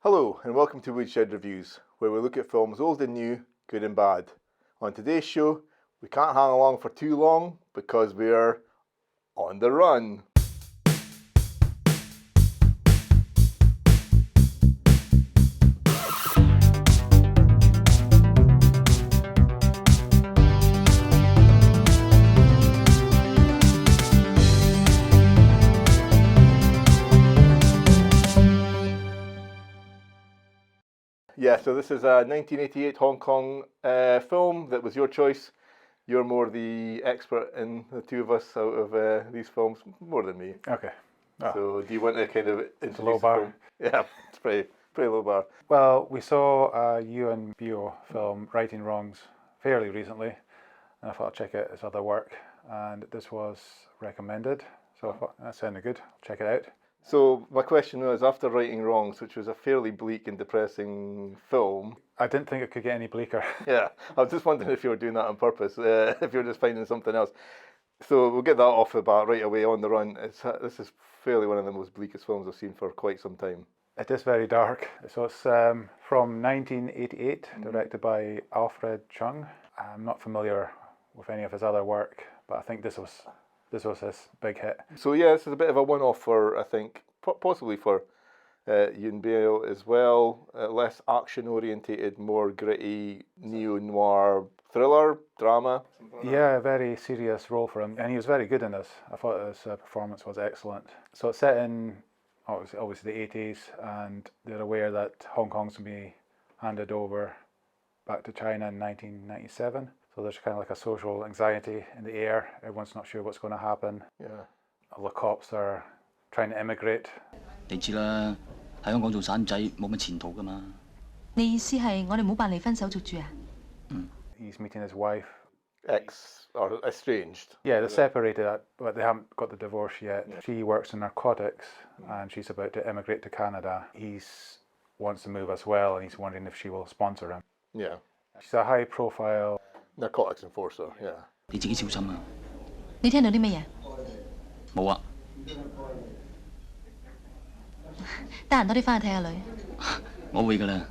Hello and welcome to Woodshed Reviews, where we look at films old and new, good and bad. On today's show, we can't hang along for too long because we are on the run. Yeah, so this is a 1988 Hong Kong film that was your choice. You're more the expert in the two of us out of these films, more than me. Okay. Oh. So do you want to kind of introduce a low bar. the film? Yeah, it's pretty low bar. Well, we saw a Yuen Biao film, Right and Wrongs, fairly recently, and I thought I'd check out his other work, and this was recommended, so I thought that sounded good. I'll check it out. So my question was, after Righting Wrongs, which was a fairly bleak and depressing film. I didn't think it could get any bleaker. Yeah, I was just wondering if you were doing that on purpose, if you were just finding something else. So we'll get that off the bat right away on the run. This is fairly one of the most bleakest films I've seen for quite some time. It is very dark. So it's from 1988, directed by Alfred Chung. I'm not familiar with any of his other work, but I think this was his big hit. So yeah, this is a bit of a one-off for, I think, possibly for Yuen Biao as well. Less action-orientated, more gritty, neon-noir thriller, drama. Yeah, a very serious role for him, and he was very good in this. I thought his performance was excellent. So it's set in, obviously the 80s, and they're aware that Hong Kong's going to be handed over back to China in 1997. So there's kind of like a social anxiety in the air. Everyone's not sure what's going to happen. Yeah. All the cops are trying to immigrate. 你知啦，喺香港做散仔冇乜前途㗎嘛。你意思係我哋冇辦離婚手續住啊？ He's meeting his wife. Or estranged. Yeah, they're separated, but they haven't got the divorce yet. Yeah. She works in narcotics, and she's about to immigrate to Canada. He wants to move as well, and he's wondering if she will sponsor him. Yeah. She's a high-profile narcotics enforcer, yeah. 你自己小心啊！你聽到啲乜嘢？冇啊！得閒多啲翻去睇下女。我會㗎啦。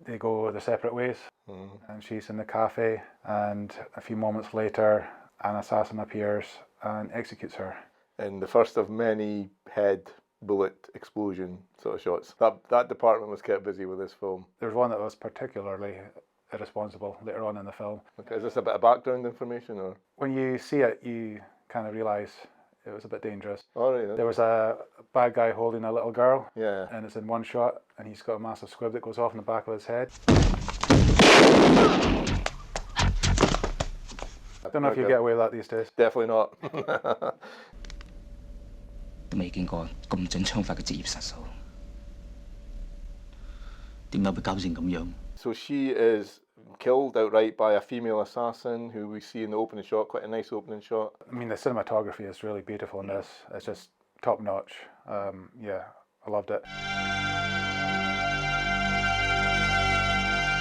They go their separate ways, and she's in the cafe, and a few moments later, an assassin appears and executes her. In the first of many head bullet explosion sort of shots. That department was kept busy with this film. There's one that was particularly irresponsible later on in the film. Okay, is this a bit of background information, or? When you see it, you kind of realise it was a bit dangerous. Oh, right. There was a bad guy holding a little girl, yeah, and it's in one shot, and he's got a massive squib that goes off in the back of his head. I don't know if you get away with that these days. Definitely not. 都未見過咁準槍法嘅職業殺手，點解會搞成咁樣？ So she is killed outright by a female assassin who we see in the opening shot, quite a nice opening shot. I mean, the cinematography is really beautiful in this. It's just top notch. Yeah, I loved it.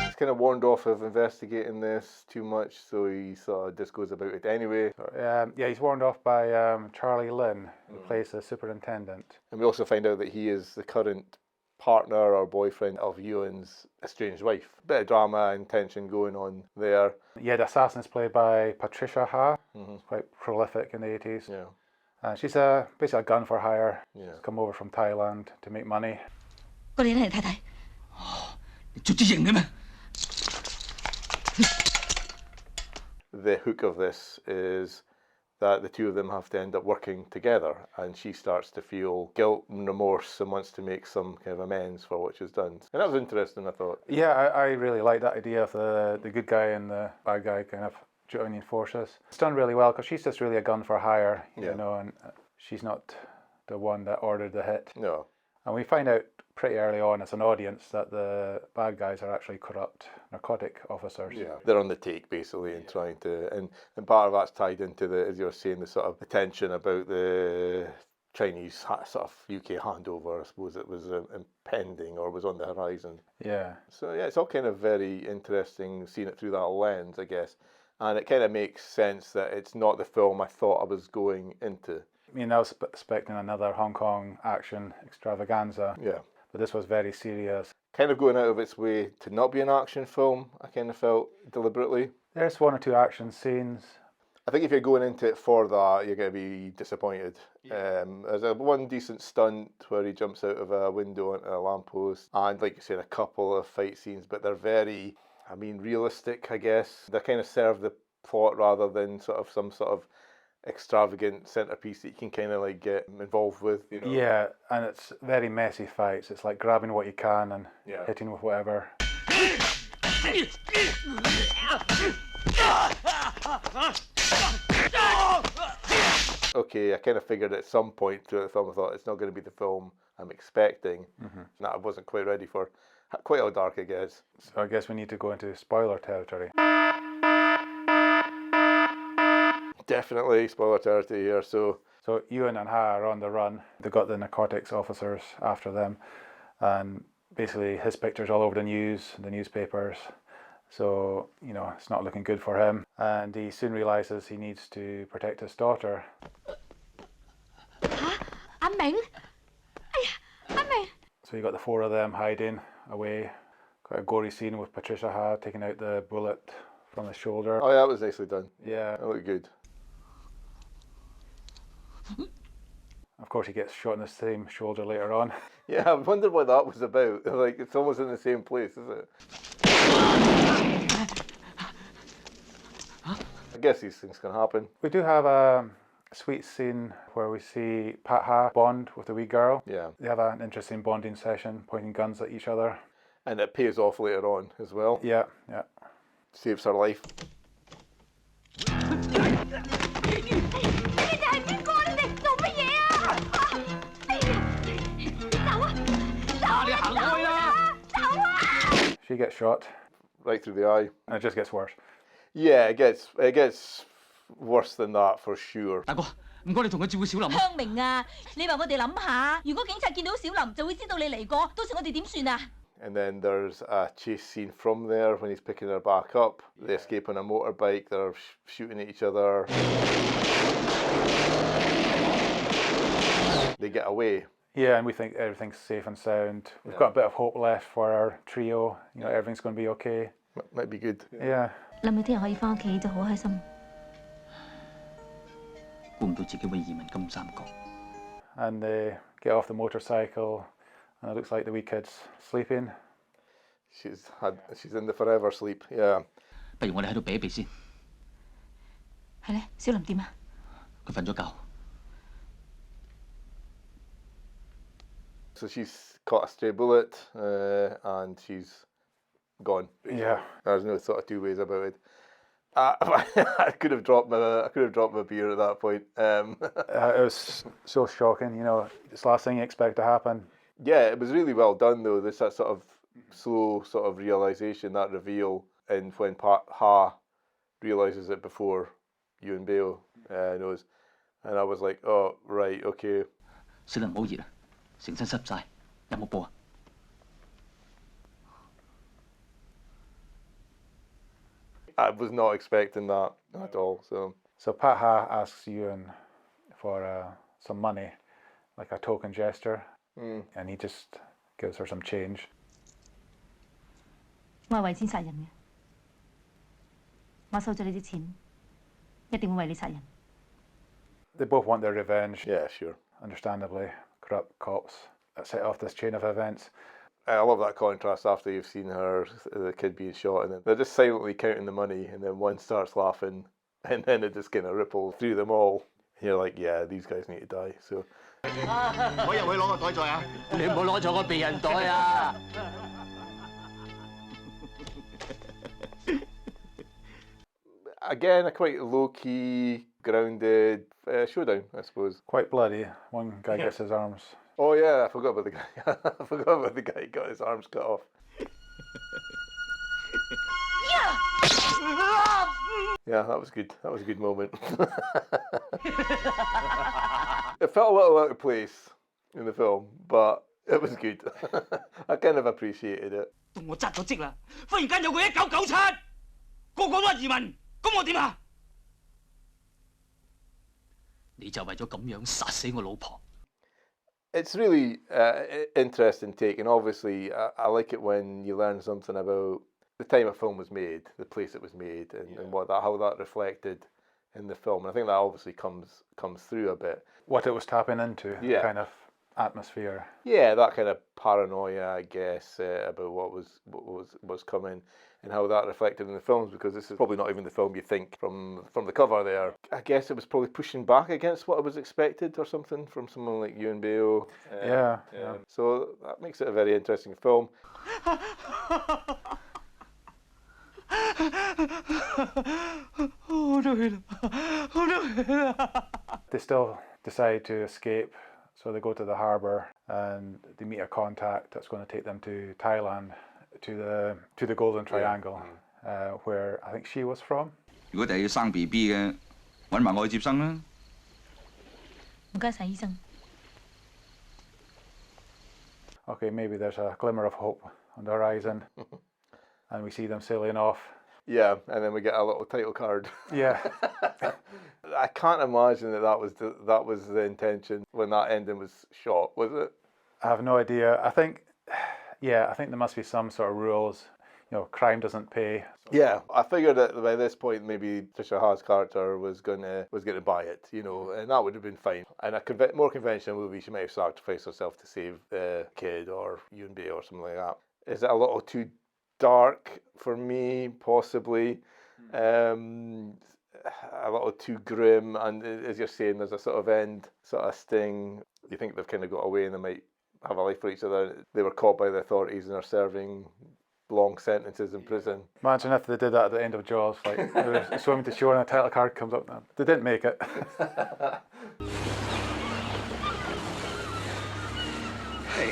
He's kind of warned off of investigating this too much, so he sort of just goes about it anyway. Yeah, he's warned off by Charlie Lin, who plays the superintendent. And we also find out that he is the current partner or boyfriend of Yuen's estranged wife. Bit of drama and tension going on there. Yeah, the assassin is played by Patricia. Quite prolific in the 80s. Yeah. She's basically a gun for hire. Yeah. She's come over from Thailand to make money. 過嚟嚟睇睇。你做啲型嘅咩？ The hook of this is that the two of them have to end up working together, and she starts to feel guilt and remorse and wants to make some kind of amends for what she's done. And that was interesting, I thought. Yeah, I really like that idea of the good guy and the bad guy kind of joining forces. It's done really well because she's just really a gun for hire, you know, and she's not the one that ordered the hit. No. And we find out pretty early on as an audience that the bad guys are actually corrupt narcotic officers. Yeah, they're on the take basically and trying to, and part of that's tied into the, as you were saying, the sort of attention about the Chinese sort of UK handover. I suppose it was impending or was on the horizon. Yeah. So yeah, it's all kind of very interesting seeing it through that lens, I guess. And it kind of makes sense that it's not the film I thought I was going into. I mean, I was expecting another Hong Kong action extravaganza. Yeah. But this was very serious. kind of going out of its way to not be an action film, I kind of felt deliberately. There's one or two action scenes. I think if you're going into it for that, you're going to be disappointed. There's one decent stunt where he jumps out of a window onto a lamppost, and like you said, a couple of fight scenes, but they're very, realistic, I guess. They kind of serve the plot rather than sort of some sort of extravagant centerpiece that you can kind of like get involved with. You know? Yeah, and it's very messy fights. It's like grabbing what you can and hitting with whatever. Okay, I kind of figured at some point through the film, I thought it's not going to be the film I'm expecting. That I wasn't quite ready for. Quite all dark, I guess. So I guess we need to go into spoiler territory. Definitely spoiler territory here. So Yuen and Ha are on the run. They've got the narcotics officers after them, and basically his picture's all over the news, the newspapers. So, it's not looking good for him. And he soon realises he needs to protect his daughter. So you got the four of them hiding away. Got a gory scene with Patricia Ha taking out the bullet from his shoulder. Oh yeah, that was nicely done. Yeah. That looked good. Of course, he gets shot in the same shoulder later on. Yeah, I wondered what that was about. Like, it's almost in the same place, is it? I guess these things can happen. We do have a sweet scene where we see Pat Ha bond with the wee girl. Yeah. They have an interesting bonding session, pointing guns at each other. And it pays off later on as well. Yeah. Saves her life. She gets shot. Right through the eye. And it just gets worse. Yeah, it gets worse than that for sure. 大哥，唔該你同佢照顧小林啊。香明啊，你話我哋諗下，如果警察見到小林，就會知道你嚟過，到時我哋點算啊？ And then there's a chase scene from there when he's picking her back up. They escape on a motorbike, they're shooting at each other. They get away. Yeah, and we think everything's safe and sound. We've got a bit of hope left for our trio. Everything's going to be okay. Might be good. Yeah. 諗起聽日可以翻屋企就好開心。估唔到自己會移民金三角。And they get off the motorcycle, and it looks like the wee kid's sleeping. She's in the forever sleep, yeah. 不如我哋喺度避一避先。係咧，小林點啊？佢瞓咗覺。 So she's caught a stray bullet, and she's gone. Yeah. There's no sort of two ways about it. I could have dropped my beer at that point. It was so shocking, It's the last thing you expect to happen. Yeah, it was really well done though. There's that sort of slow sort of realization, that reveal, and when Pat Ha realizes it before Yuen Biao knows, and I was like, oh right, okay. 小林好熱啊，成身濕晒，有冇報啊？ I was not expecting that at all. So Pat Ha asks Yuen for some money, like a token gesture, and he just gives her some change. 我係為錢殺人嘅，我收咗你啲錢，一定會為你殺人。 They both want their revenge. Yeah, sure. Understandably, corrupt cops that set off this chain of events. I love that contrast after you've seen the kid being shot, and then they're just silently counting the money, and then one starts laughing, and then it just kind of ripples through them all. And you're like, yeah, these guys need to die. So. 我入去攞個袋再啊！你唔好攞咗個避孕袋啊！ Again, a quite low-key, grounded showdown, I suppose. Quite bloody. One guy gets his arms. Oh yeah, I forgot about the guy. I forgot about the guy who got his arms cut off. Yeah, that was good. That was a good moment. It felt a little out of place in the film, but it was good. I kind of appreciated it. 到我扎咗職啦，忽然間有個1997，個個都係移民，咁我點啊？你就為咗咁樣殺死我老婆？ It's really interesting take, and obviously I like it when you learn something about the time a film was made, the place it was made, and how that reflected in the film. And I think that obviously comes through a bit. What it was tapping into, Yeah. kind of atmosphere. Yeah, that kind of paranoia, I guess, about what was coming, and how that reflected in the films, because this is probably not even the film you think from the cover there. I guess it was probably pushing back against what was expected or something from someone like Yuen Biao. Yeah. So that makes it a very interesting film. They still decide to escape, so they go to the harbour and they meet a contact that's going to take them to Thailand, to the Golden Triangle, where I think she was from. 如果第日要生 BB 嘅，揾埋我去接生啦。唔該晒醫生。 Okay, maybe there's a glimmer of hope on the horizon, and we see them sailing off. Yeah, and then we get a little title card. Yeah. I can't imagine that was the intention when that ending was shot, was it? I have no idea. I think there must be some sort of rules. You know, crime doesn't pay. Yeah, I figured that by this point maybe Patricia Ha's character was gonna buy it, you know, and that would have been fine. And a more conventional movie, she might have sacrificed herself to save the kid or Yuen Biao or something like that. Is it a little too dark for me, possibly? A little too grim, and as you're saying, there's a sort of end, sort of sting. You think they've kind of got away and they might have a life for each other. They were caught by the authorities and are serving long sentences in prison. Imagine if they did that at the end of Jaws, like they were swimming to shore and a title card comes up. They didn't make it. Hey,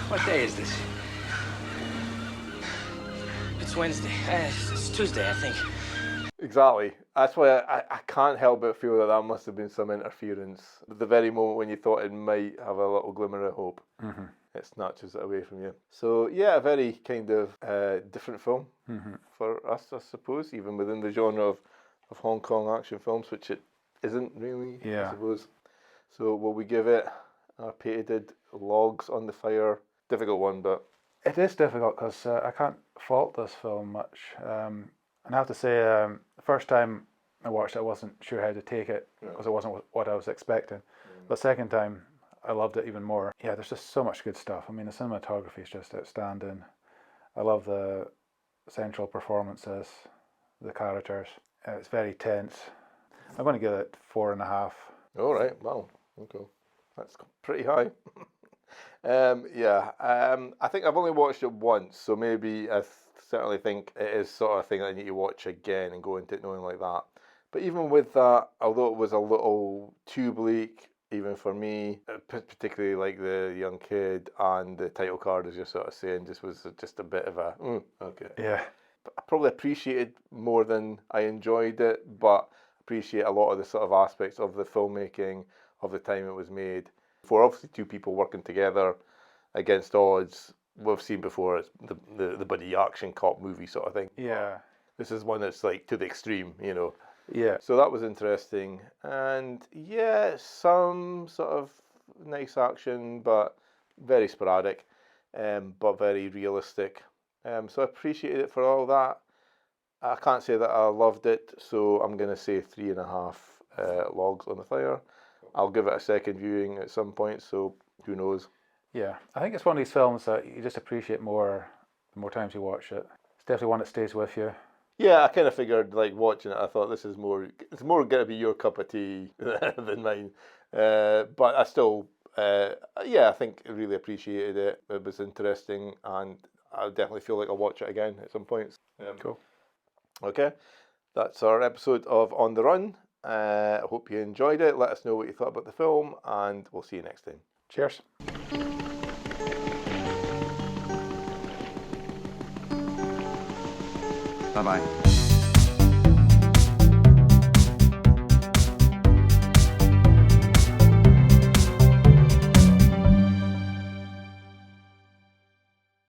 what day is this? It's Wednesday. It's Tuesday, I think. Exactly. That's why I can't help but feel that must have been some interference. At the very moment when you thought it might have a little glimmer of hope, it snatches it away from you. So yeah, a very kind of different film for us, I suppose, even within the genre of Hong Kong action films, which it isn't really, I suppose. So will we give it our patented logs on the fire? Difficult one, but... It is difficult because I can't fault this film much. And I have to say, the first time I watched it, I wasn't sure how to take it because it wasn't what I was expecting. But second time, I loved it even more. Yeah, there's just so much good stuff. I mean, the cinematography is just outstanding. I love the central performances, the characters. It's very tense. I'm going to give it 4.5. All right, wow, okay. That's pretty high. I think I've only watched it once, so maybe I certainly think it is sort of thing that I need to watch again and go into it knowing like that. But even with that, although it was a little too bleak, even for me, particularly like the young kid and the title card, as you're sort of saying, was just a bit of a, okay. Yeah. I probably appreciated more than I enjoyed it, but appreciate a lot of the sort of aspects of the filmmaking of the time it was made. For obviously two people working together against odds, we've seen before, it's the buddy action cop movie sort of thing. Yeah. This is one that's like to the extreme, you know. Yeah. So that was interesting. And yeah, some sort of nice action, but very sporadic, but very realistic. So I appreciated it for all that. I can't say that I loved it, so I'm going to say 3.5 logs on the fire. I'll give it a second viewing at some point, so who knows. Yeah, I think it's one of these films that you just appreciate more the more times you watch it. It's definitely one that stays with you. Yeah, I kind of figured, like, watching it, I thought it's more going to be your cup of tea than mine. But I still, I think I really appreciated it. It was interesting, and I definitely feel like I'll watch it again at some points. Cool. Okay, that's our episode of On the Run. I hope you enjoyed it. Let us know what you thought about the film, and we'll see you next time. Cheers. Bye bye.